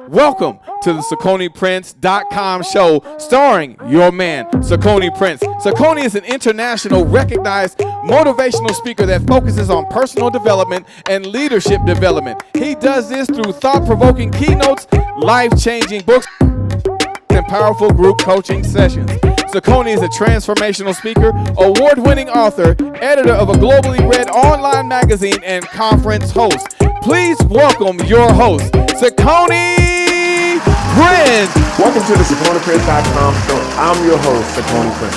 Welcome to the CiconePrince.com show starring your man, Cicone Prince. Cicone is an international recognized motivational speaker that focuses on personal development and leadership development. He does this through thought-provoking keynotes, life-changing books, and powerful group coaching sessions. Cicone is a transformational speaker, award-winning author, editor of a globally read online magazine, and conference host. Please welcome your host, Cicone Prince. Welcome to the CiconePrince.com show. I'm your host, Cicone Prince.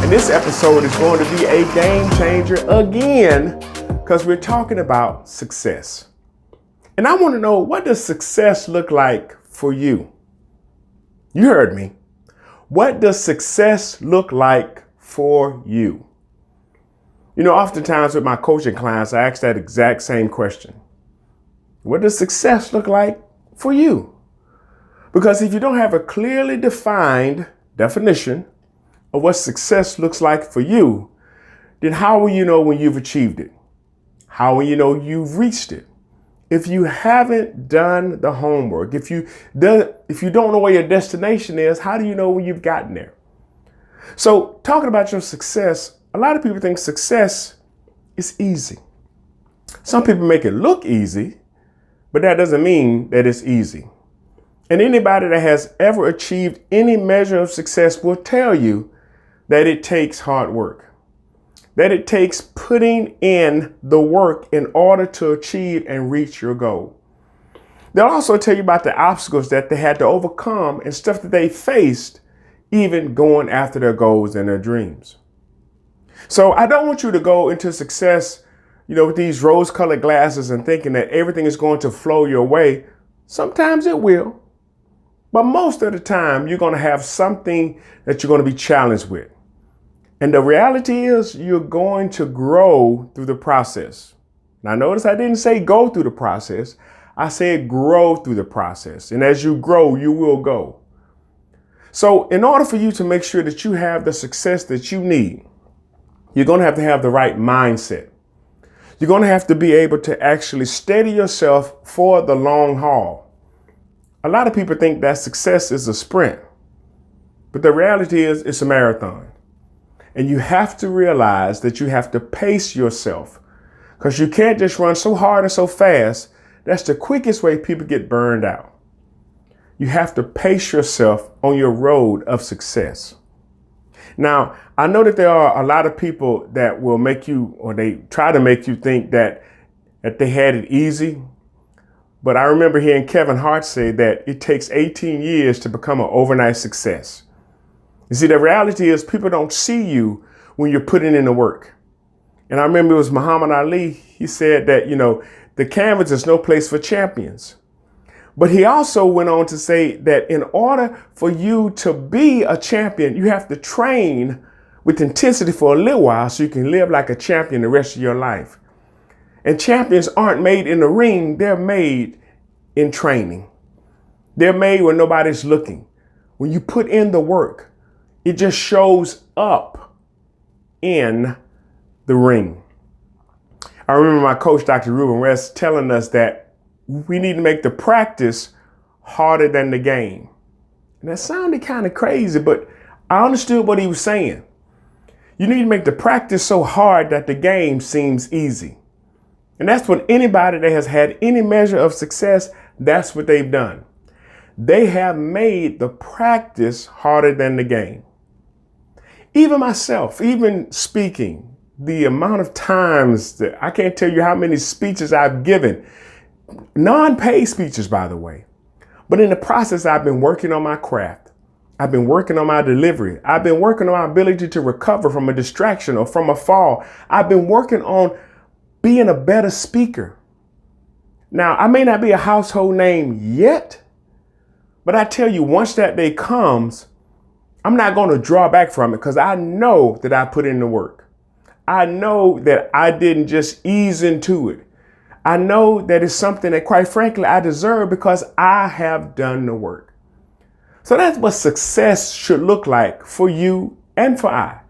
And this episode is going to be a game changer again because we're talking about success. And I want to know, what does success look like for you? You heard me. What does success look like for you? You know, oftentimes with my coaching clients, I ask that exact same question. What does success look like for you? Because if you don't have a clearly defined definition of what success looks like for you, then how will you know when you've achieved it? How will you know you've reached it? If you haven't done the homework, if you don't know where your destination is, how do you know when you've gotten there? So talking about your success, a lot of people think success is easy. Some people make it look easy, but that doesn't mean that it's easy. And anybody that has ever achieved any measure of success will tell you that it takes hard work, that it takes putting in the work in order to achieve and reach your goal. They'll also tell you about the obstacles that they had to overcome and stuff that they faced, even going after their goals and their dreams. So I don't want you to go into success, with these rose-colored glasses and thinking that everything is going to flow your way. Sometimes it will, but most of the time you're going to have something that you're going to be challenged with. And the reality is you're going to grow through the process. Now notice I didn't say go through the process. I said grow through the process. And as you grow, you will go. So in order for you to make sure that you have the success that you need, you're going to have the right mindset. You're going to have to be able to actually steady yourself for the long haul. A lot of people think that success is a sprint, but the reality is it's a marathon. And you have to realize that you have to pace yourself because you can't just run so hard and so fast. That's the quickest way people get burned out. You have to pace yourself on your road of success. Now, I know that there are a lot of people that will make you, or they try to make you think that they had it easy. But I remember hearing Kevin Hart say that it takes 18 years to become an overnight success. You see, the reality is people don't see you when you're putting in the work. And I remember it was Muhammad Ali. He said that, the canvas is no place for champions. But he also went on to say that in order for you to be a champion, you have to train with intensity for a little while so you can live like a champion the rest of your life. And champions aren't made in the ring. They're made in training. They're made when nobody's looking. When you put in the work, it just shows up in the ring. I remember my coach, Dr. Ruben West, telling us that we need to make the practice harder than the game. And that sounded kind of crazy, but I understood what he was saying. You need to make the practice so hard that the game seems easy. And that's what anybody that has had any measure of success, that's what they've done. They have made the practice harder than the game. Even myself, even speaking, the amount of times that I can't tell you how many speeches I've given, non-paid speeches, by the way. But in the process, I've been working on my craft. I've been working on my delivery. I've been working on my ability to recover from a distraction or from a fall. I've been working on being a better speaker. Now, I may not be a household name yet, but I tell you, once that day comes, I'm not going to draw back from it because I know that I put in the work. I know that I didn't just ease into it. I know that it's something that, quite frankly, I deserve because I have done the work. So that's what success should look like for you and for I.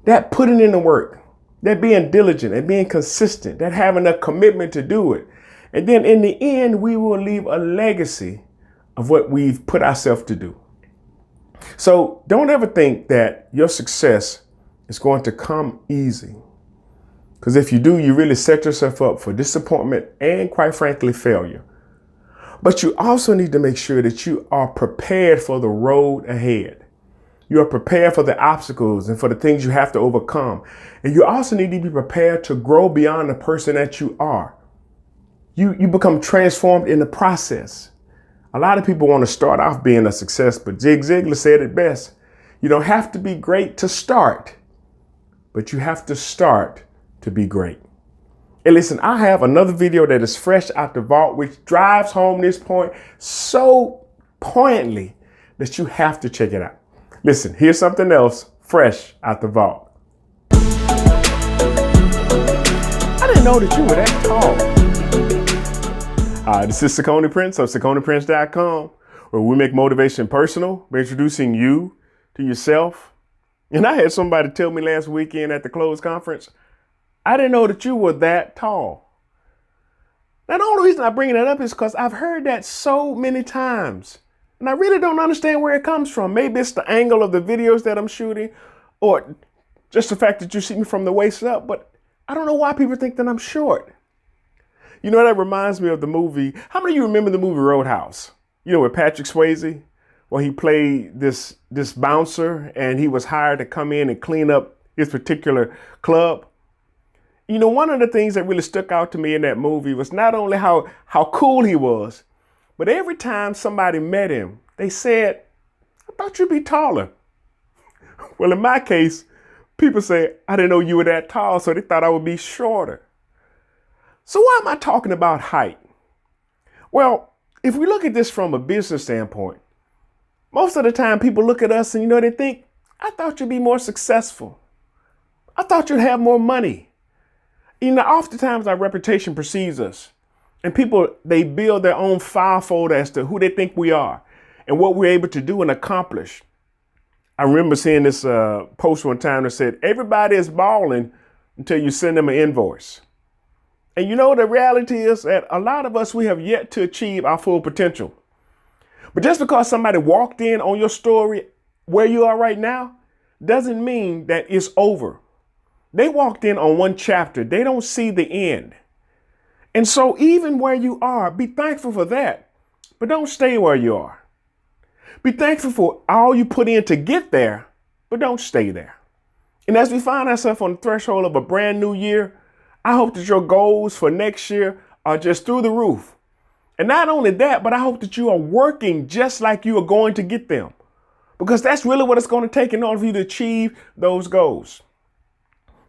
That putting in the work, that being diligent and being consistent, that having a commitment to do it. And then in the end, we will leave a legacy of what we've put ourselves to do. So don't ever think that your success is going to come easy. Because if you do, you really set yourself up for disappointment and, quite frankly, failure. But you also need to make sure that you are prepared for the road ahead. You are prepared for the obstacles and for the things you have to overcome. And you also need to be prepared to grow beyond the person that you are. You become transformed in the process. A lot of people want to start off being a success, but Zig Ziglar said it best. You don't have to be great to start, but you have to start to be great. And listen, I have another video that is fresh out the vault, which drives home this point so poignantly that you have to check it out. Listen, here's something else fresh out the vault. I didn't know that you were that tall. This is Cicone Prince of CiconePrince.com, where we make motivation personal by introducing you to yourself. And I had somebody tell me last weekend at the closed conference, I didn't know that you were that tall. Now, the only reason I bring that up is because I've heard that so many times. And I really don't understand where it comes from. Maybe it's the angle of the videos that I'm shooting, or just the fact that you see me from the waist up. But I don't know why people think that I'm short. You know, that reminds me of the movie. How many of you remember the movie Roadhouse? You know, with Patrick Swayze, where he played this bouncer and he was hired to come in and clean up his particular club. You know, one of the things that really stuck out to me in that movie was not only how cool he was, but every time somebody met him, they said, I thought you'd be taller. Well, in my case, people say, I didn't know you were that tall, so they thought I would be shorter. So why am I talking about height? Well, if we look at this from a business standpoint, most of the time people look at us and, you know, they think, I thought you'd be more successful. I thought you'd have more money. You know, oftentimes our reputation precedes us, and people, they build their own file folder as to who they think we are and what we're able to do and accomplish. I remember seeing this post one time that said, everybody is balling until you send them an invoice. And you know, the reality is that a lot of us, we have yet to achieve our full potential. But just because somebody walked in on your story where you are right now doesn't mean that it's over. They walked in on one chapter. They don't see the end. And so even where you are, be thankful for that, but don't stay where you are. Be thankful for all you put in to get there, but don't stay there. And as we find ourselves on the threshold of a brand new year, I hope that your goals for next year are just through the roof. And not only that, but I hope that you are working just like you are going to get them, because that's really what it's going to take in order for you to achieve those goals.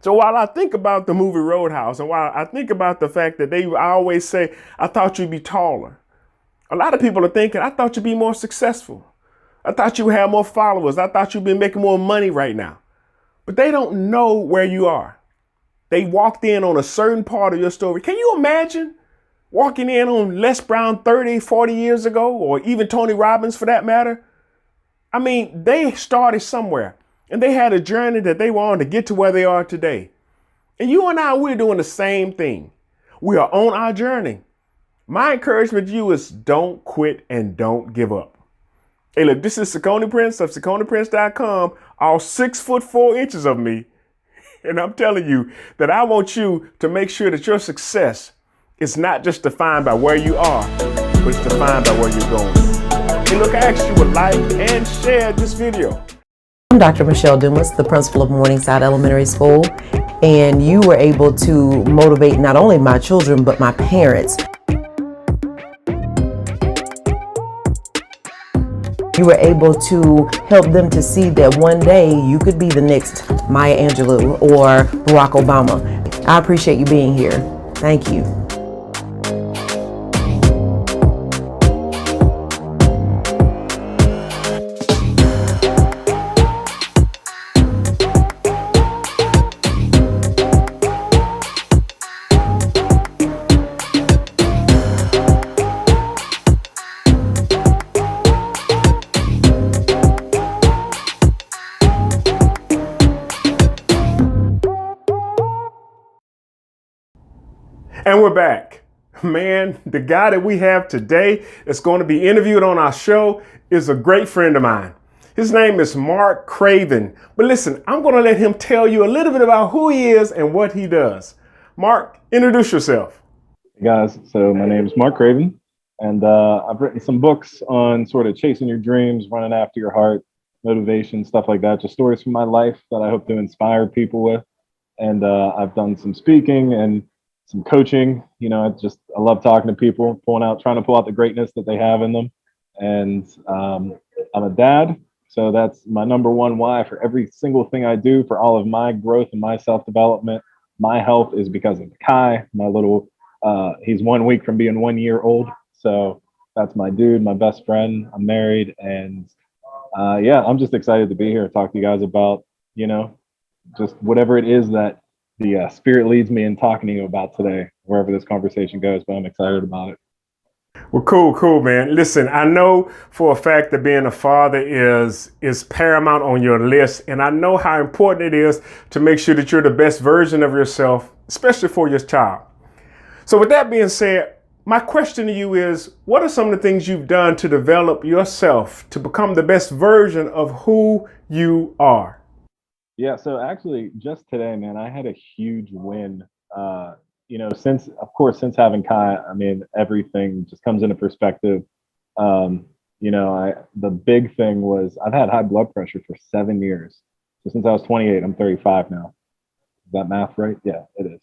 So while I think about the movie Roadhouse, and while I think about the fact that I always say, I thought you'd be taller, a lot of people are thinking, I thought you'd be more successful. I thought you would have more followers. I thought you'd be making more money right now. But they don't know where you are. They walked in on a certain part of your story. Can you imagine walking in on Les Brown 30, 40 years ago, or even Tony Robbins for that matter? I mean, they started somewhere and they had a journey that they were on to get to where they are today. And you and I, we're doing the same thing. We are on our journey. My encouragement to you is don't quit and don't give up. Hey, look, this is Cicone Prince of CiconePrince.com, all 6'4" of me. And I'm telling you that I want you to make sure that your success is not just defined by where you are, but it's defined by where you're going. Hey, look, I ask you to like and share this video. I'm Dr. Michelle Dumas, the principal of Morningside Elementary School, and you were able to motivate not only my children, but my parents. You were able to help them to see that one day you could be the next Maya Angelou or Barack Obama. I appreciate you being here. Thank you. And we're back. Man, the guy that we have today that's going to be interviewed on our show is a great friend of mine. His name is Mark Craven. But listen, I'm going to let him tell you a little bit about who he is and what he does. Mark, introduce yourself. Hey guys, so my name is Mark Craven, and I've written some books on sort of chasing your dreams, running after your heart, motivation, stuff like that. Just stories from my life that I hope to inspire people with. And I've done some speaking and some coaching. I love talking to people, trying to pull out the greatness that they have in them. And I'm a dad, so that's my number one why for every single thing I do, for all of my growth and my self-development. My health is because of Kai, my little, he's 1 week from being 1 year old. So that's my dude, my best friend. I'm married, and I'm just excited to be here and talk to you guys about, just whatever it is that the spirit leads me in talking to you about today, wherever this conversation goes, but I'm excited about it. Well, cool, man. Listen, I know for a fact that being a father is paramount on your list, and I know how important it is to make sure that you're the best version of yourself, especially for your child. So with that being said, my question to you is, what are some of the things you've done to develop yourself to become the best version of who you are? Yeah, so actually just today, man, I had a huge win. Since having Kai, I mean, everything just comes into perspective. The big thing was I've had high blood pressure for 7 years. So since I was 28, I'm 35 now. Is that math right? Yeah, it is.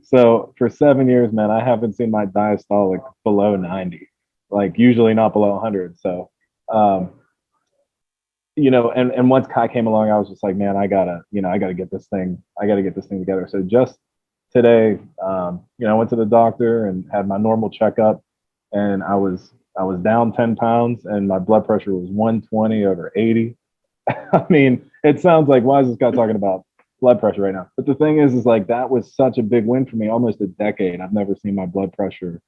So for 7 years, man, I haven't seen my diastolic below 90, like usually not below 100. So, and once Kai came along, I was just like, man, I gotta get this thing together. So just today, I went to the doctor and had my normal checkup, and I was down 10 pounds, and my blood pressure was 120/80. I mean, it sounds like, why is this guy talking about blood pressure right now? But the thing is like, that was such a big win for me. Almost a decade, I've never seen my blood pressure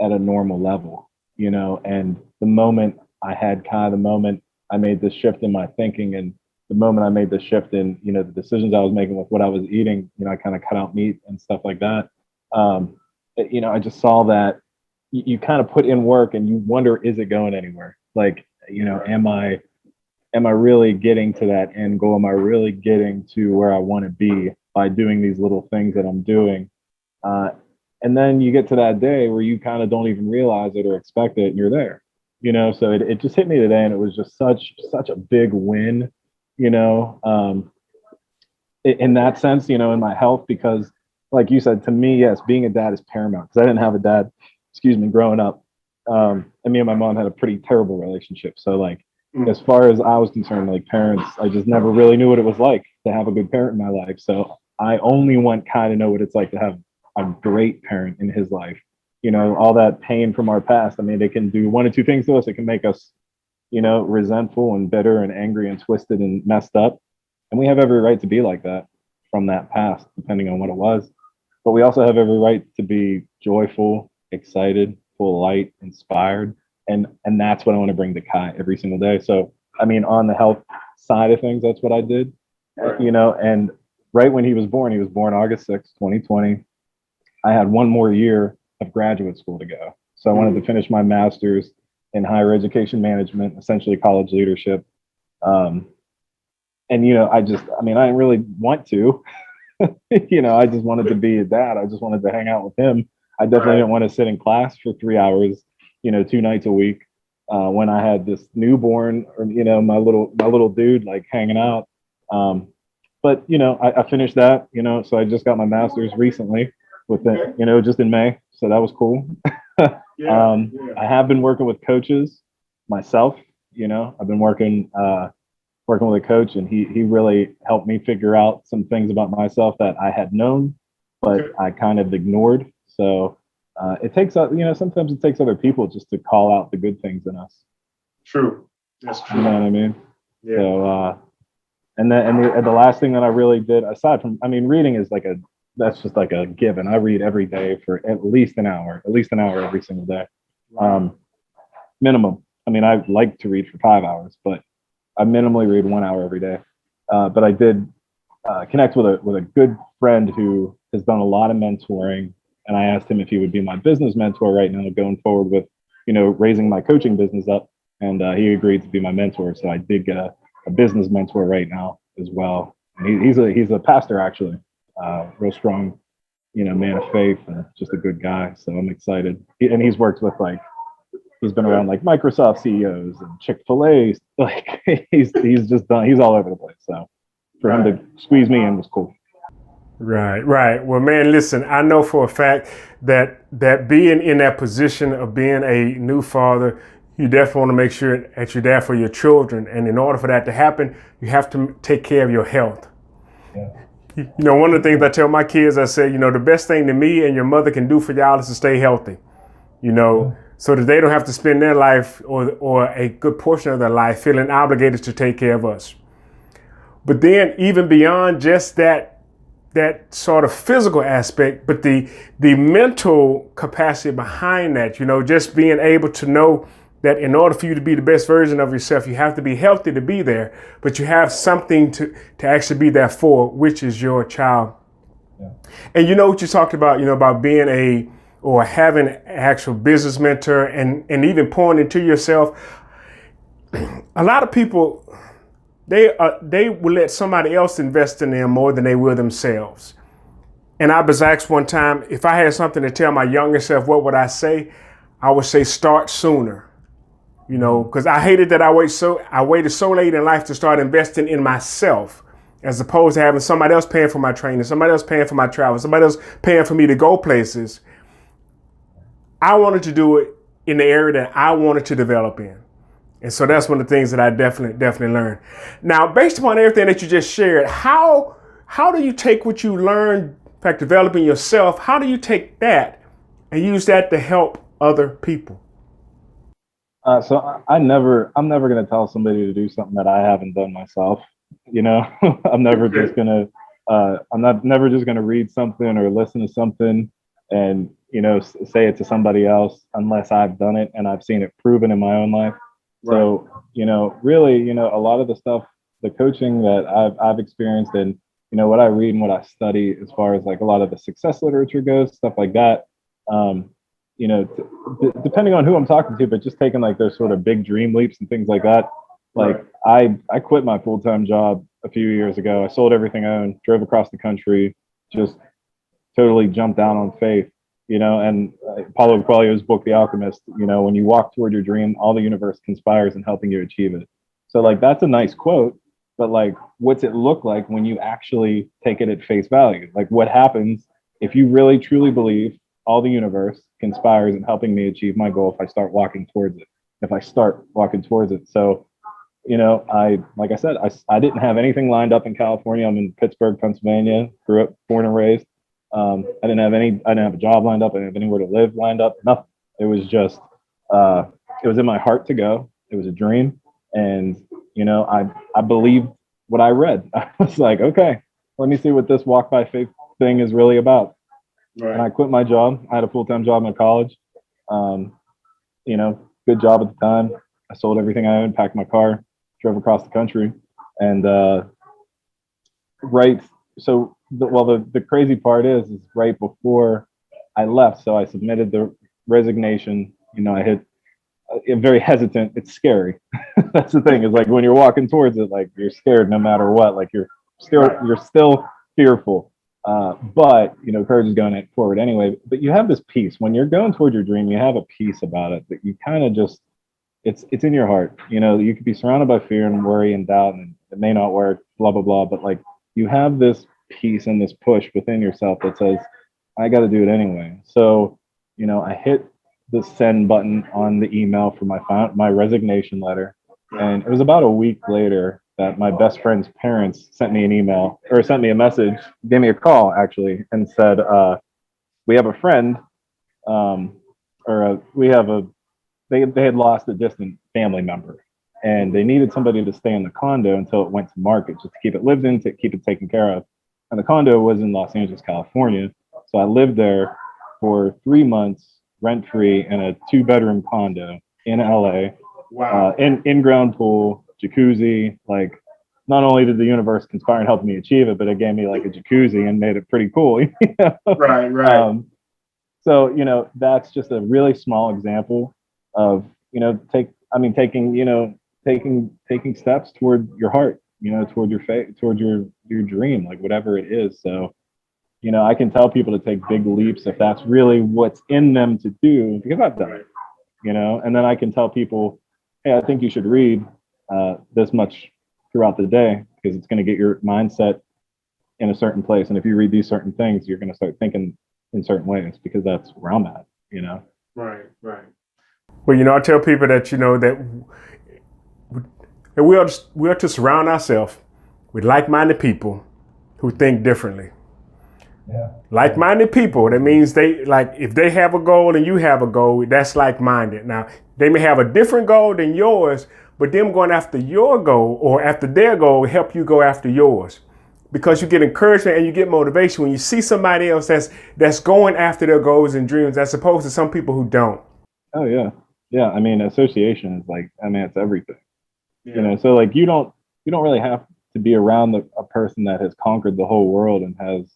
at a normal level, and the moment I had Kai, the moment I made this shift in my thinking, and the moment I made the shift in, the decisions I was making with what I was eating, I kind of cut out meat and stuff like that. I just saw that you kind of put in work and you wonder, is it going anywhere? Like, am I really getting to that end goal? Am I really getting to where I want to be by doing these little things that I'm doing? And then you get to that day where you kind of don't even realize it or expect it, and you're there. So it just hit me today, and it was just such a big win, in that sense, in my health, because like you said, to me, yes, being a dad is paramount, because I didn't have a dad, growing up. And me and my mom had a pretty terrible relationship. So like, as far as I was concerned, like parents, I just never really knew what it was like to have a good parent in my life. So I only want Kai to know what it's like to have a great parent in his life. All that pain from our past, I mean, it can do one or two things to us. It can make us, resentful and bitter and angry and twisted and messed up. And we have every right to be like that from that past, depending on what it was. But we also have every right to be joyful, excited, full of light, inspired. And that's what I want to bring to Kai every single day. So, I mean, on the health side of things, that's what I did, and right when he was born August 6th, 2020. I had one more year of graduate school to go. So I wanted to finish my master's in higher education management, essentially college leadership. I didn't really want to, I just wanted to be a dad. I just wanted to hang out with him. I definitely didn't want to sit in class for 3 hours, 2 nights a week. When I had this newborn, or, my little dude, like hanging out. But I finished that, so I just got my master's recently with it, just in May. So that was cool. I have been working with coaches myself. I've been working with a coach, and he really helped me figure out some things about myself that I had known, but I kind of ignored. So it takes, sometimes it takes other people just to call out the good things in us. True. That's true. You know what I mean? Yeah. So, the last thing that I really did, aside from, reading is that's just like a given. I read every day for at least an hour every single day. Minimum. I like to read for 5 hours, but I minimally read 1 hour every day. But I did connect with a good friend who has done a lot of mentoring And I asked him if he would be my business mentor right now, going forward with, raising my coaching business up. And he agreed to be my mentor. So I did get a business mentor right now as well. And he's a pastor, actually, real strong, man of faith and just a good guy. So I'm excited. And he's worked with he's been around like Microsoft CEOs and Chick-fil-A. Like he's all over the place. So for him to squeeze me in was cool. Right. Well, man, listen, I know for a fact that being in that position of being a new father, you definitely want to make sure that you're there for your children. And in order for that to happen, you have to take care of your health. Yeah. One of the things I tell my kids, I say, the best thing that me and your mother can do for y'all is to stay healthy, so that they don't have to spend their life or a good portion of their life feeling obligated to take care of us. But then even beyond just that sort of physical aspect, but the mental capacity behind that, just being able to know that in order for you to be the best version of yourself, you have to be healthy to be there, but you have something to actually be there for, which is your child. Yeah. And what you talked about, about being or having an actual business mentor and even pouring into yourself. A lot of people, they will let somebody else invest in them more than they will themselves. And I was asked one time, if I had something to tell my younger self, what would I say? I would say start sooner. Because I hated that I waited so late in life to start investing in myself, as opposed to having somebody else paying for my training, somebody else paying for my travel, somebody else paying for me to go places. I wanted to do it in the area that I wanted to develop in. And so that's one of the things that I definitely learned. Now, based upon everything that you just shared, how do you take what you learned, in fact, developing yourself, how do you take that and use that to help other people? So I'm never going to tell somebody to do something that I haven't done myself. I'm never just going to, never just going to read something or listen to something and, say it to somebody else unless I've done it and I've seen it proven in my own life. Right. So, really, a lot of the stuff, the coaching that I've experienced and, what I read and what I study as far as like a lot of the success literature goes, stuff like that, depending on who I'm talking to, but just taking like those sort of big dream leaps and things like that. Like I quit my full-time job a few years ago. I sold everything I owned, drove across the country, just totally jumped down on faith, and Paulo Coelho's book, The Alchemist, when you walk toward your dream, all the universe conspires in helping you achieve it. So like, that's a nice quote, but like, what's it look like when you actually take it at face value? Like what happens if you really truly believe all the universe conspires in helping me achieve my goal if I start walking towards it, So, like I said, I didn't have anything lined up in California. I'm in Pittsburgh, Pennsylvania, grew up, born and raised. I didn't have a job lined up. I didn't have anywhere to live lined up, nothing. It was just, it was in my heart to go. It was a dream. And, I believed what I read. I was like, okay, let me see what this walk by faith thing is really about. Right. And I quit my job. I had a full-time job in college. Good job at the time. I sold everything I owned, packed my car, drove across the country. And the crazy part is right before I left, so I submitted the resignation. I hit very hesitant. It's scary. That's the thing, is like when you're walking towards it, like you're scared no matter what, like you're still fearful. But courage is going forward anyway. But you have this peace when you're going toward your dream. You have a peace about it that you kind of just, it's in your heart. You could be surrounded by fear and worry and doubt, and it may not work, blah blah blah. But like you have this peace and this push within yourself that says, I got to do it anyway. So I hit the send button on the email for my resignation letter, and it was about a week later that my best friend's parents sent me a message, gave me a call actually, and said, we have a friend, they had lost a distant family member, and they needed somebody to stay in the condo until it went to market, just to keep it lived in, to keep it taken care of. And the condo was in Los Angeles, California. So I lived there for 3 months, rent-free, in a 2-bedroom condo in LA. Wow. In-ground pool, jacuzzi. Like, not only did the universe conspire and help me achieve it, but it gave me like a jacuzzi and made it pretty cool. Right. So, you know, that's just a really small example of, you know, taking steps toward your heart, you know, toward your faith, toward your dream, like whatever it is. So, you know, I can tell people to take big leaps if that's really what's in them to do, because I've done it, you know, and then I can tell people, hey, I think you should read this much throughout the day because it's going to get your mindset in a certain place. And if you read these certain things, you're going to start thinking in certain ways, because that's where I'm at, you know? Right, right. Well, you know, I tell people that, you know, that we are to surround ourselves with like-minded people who think differently. Yeah. Like-minded people, that means they, like, if they have a goal and you have a goal, that's like-minded. Now, they may have a different goal than yours, but them going after your goal or after their goal help you go after yours. Because you get encouragement and you get motivation when you see somebody else that's going after their goals and dreams, as opposed to some people who don't. Oh yeah. Yeah. I mean, association is like, I mean, it's everything, Yeah. you know? So like, you don't really have to be around a person that has conquered the whole world and has,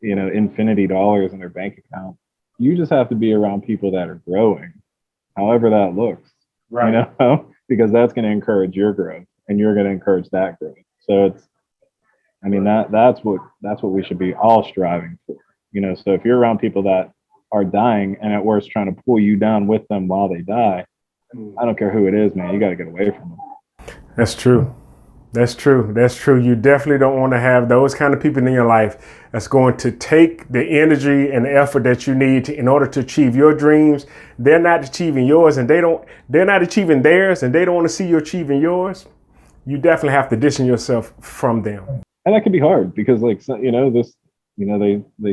you know, infinity dollars in their bank account. You just have to be around people that are growing, however that looks, Right. you know, because that's going to encourage your growth and you're going to encourage that growth. So it's, I mean, that's what we should be all striving for, you know? So if you're around people that are dying and at worst trying to pull you down with them while they die, I don't care who it is, man, you got to get away from them. That's true. That's true. That's true. You definitely don't want to have those kind of people in your life that's going to take the energy and the effort that you need in order to achieve your dreams. They're not achieving yours and they're not achieving theirs and they don't want to see you achieving yours. You definitely have to distance yourself from them. And that can be hard because, like, you know, they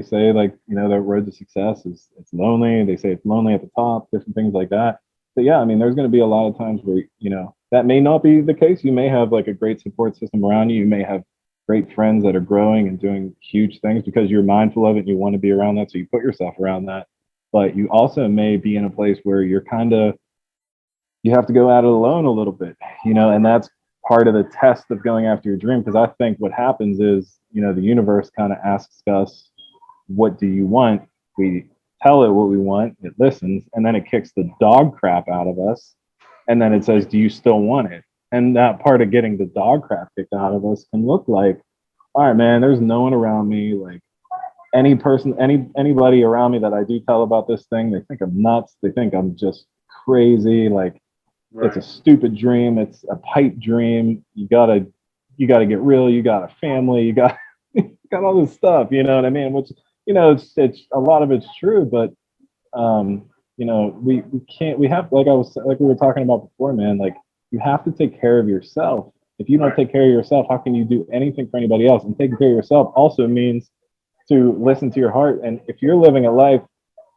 say, like, you know, the road to success is it's lonely. They say it's lonely at the top, different things like that. But yeah, I mean, there's going to be a lot of times where, you know, that may not be the case. You may have like a great support system around you. You may have great friends that are growing and doing huge things because you're mindful of it and you want to be around that. So you put yourself around that. But you also may be in a place where you have to go at it alone a little bit, you know, and that's part of the test of going after your dream. Because I think what happens is, you know, the universe kind of asks us, what do you want? We tell it what we want, it listens, and then it kicks the dog crap out of us. And then it says, do you still want it? And that part of getting the dog crap kicked out of us can look like, all right, man, there's no one around me. Like anybody around me that I do tell about this thing, they think I'm nuts. They think I'm just crazy. Like, right. It's a stupid dream. It's a pipe dream. You gotta get real. You got a family. You got all this stuff. You know what I mean? Which, you know, it's a lot of it's true, but you know, we have, like we were talking about before, man, like you have to take care of yourself. If you don't take care of yourself, how can you do anything for anybody else? And taking care of yourself also means to listen to your heart. And if you're living a life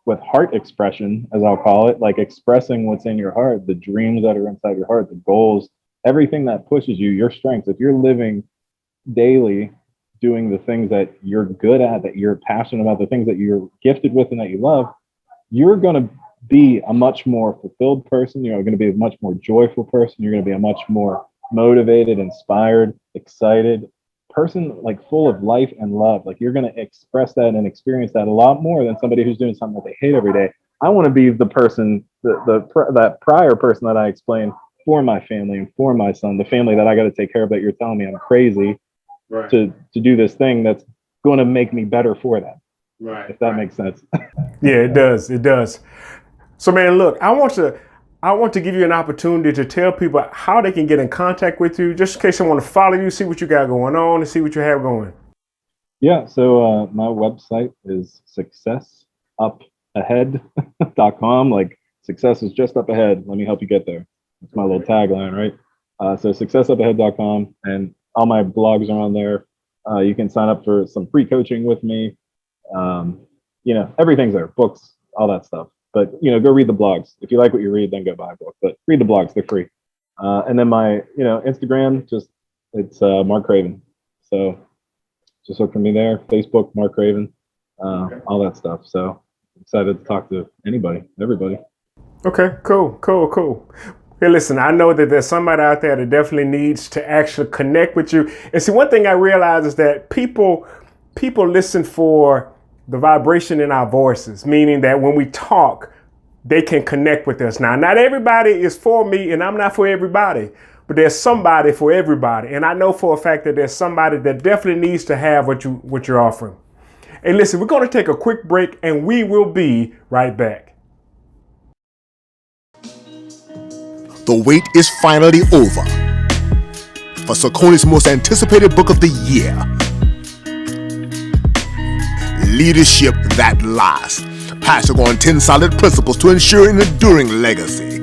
with heart expression, as I'll call it, like expressing what's in your heart, the dreams that are inside your heart, the goals, everything that pushes you, your strengths, if you're living daily doing the things that you're good at, that you're passionate about, the things that you're gifted with and that you love, you're going to be a much more fulfilled person. You're going to be a much more joyful person. You're going to be a much more motivated, inspired, excited person, like full of life and love. Like you're going to express that and experience that a lot more than somebody who's doing something that they hate every day. I want to be the person, that prior person that I explained for my family and for my son, the family that I got to take care of, that you're telling me I'm crazy, right, to do this thing that's going to make me better for them. Right. If that makes sense. Yeah, it does. It does. So, man, look, I want to give you an opportunity to tell people how they can get in contact with you, just in case they want to follow you, see what you got going on, and see what you have going. Yeah. So my website is successupahead.com. Like success is just up ahead. Let me help you get there. That's my little tagline, right? So successupahead.com, and all my blogs are on there. You can sign up for some free coaching with me. You know, everything's there, books, all that stuff. But, you know, go read the blogs. If you like what you read, then go buy a book. But read the blogs, they're free. And then my, you know, Instagram, it's Mark Craven. So just look for me there. Facebook, Mark Craven, all that stuff. So excited to talk to anybody, everybody. Okay, cool. Hey, listen, I know that there's somebody out there that definitely needs to actually connect with you. And see, one thing I realize is that people listen for the vibration in our voices, meaning that when we talk, they can connect with us. Now, not everybody is for me, and I'm not for everybody, but there's somebody for everybody. And I know for a fact that there's somebody that definitely needs to have what you're offering. Hey, listen, we're going to take a quick break, and we will be right back. The wait is finally over for Cicone's most anticipated book of the year, Leadership That Lasts, passing on 10 solid principles to ensure an enduring legacy.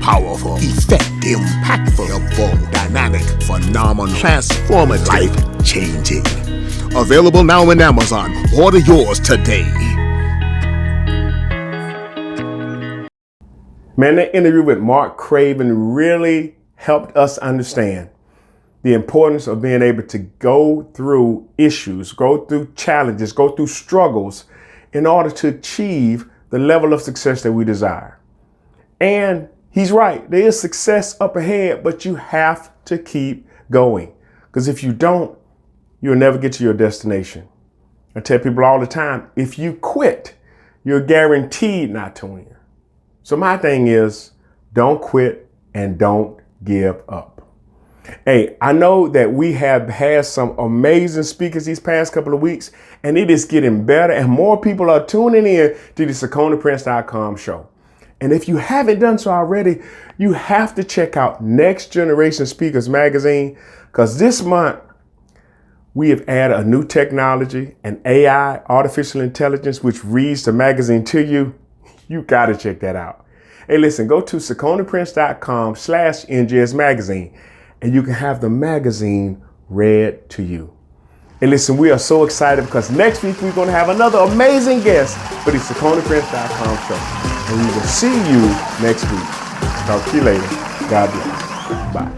Powerful, effective, impactful, dynamic, phenomenal, transformative, life-changing. Available now in Amazon. Order yours today. Man, that interview with Mark Craven really helped us understand the importance of being able to go through issues, go through challenges, go through struggles in order to achieve the level of success that we desire. And he's right. There is success up ahead, but you have to keep going. Because if you don't, you'll never get to your destination. I tell people all the time, if you quit, you're guaranteed not to win. So my thing is, don't quit and don't give up. Hey, I know that we have had some amazing speakers these past couple of weeks, and it is getting better, and more people are tuning in to the CiconePrince.com show. And if you haven't done so already, you have to check out Next Generation Speakers magazine, because this month we have added a new technology, an AI, artificial intelligence, which reads the magazine to you. You got to check that out. Hey, listen, go to CiconePrince.com/NGS magazine, and you can have the magazine read to you. And listen, we are so excited because next week we're going to have another amazing guest for the CiconePrince.com show. And we will see you next week. Talk to you later. God bless. Bye.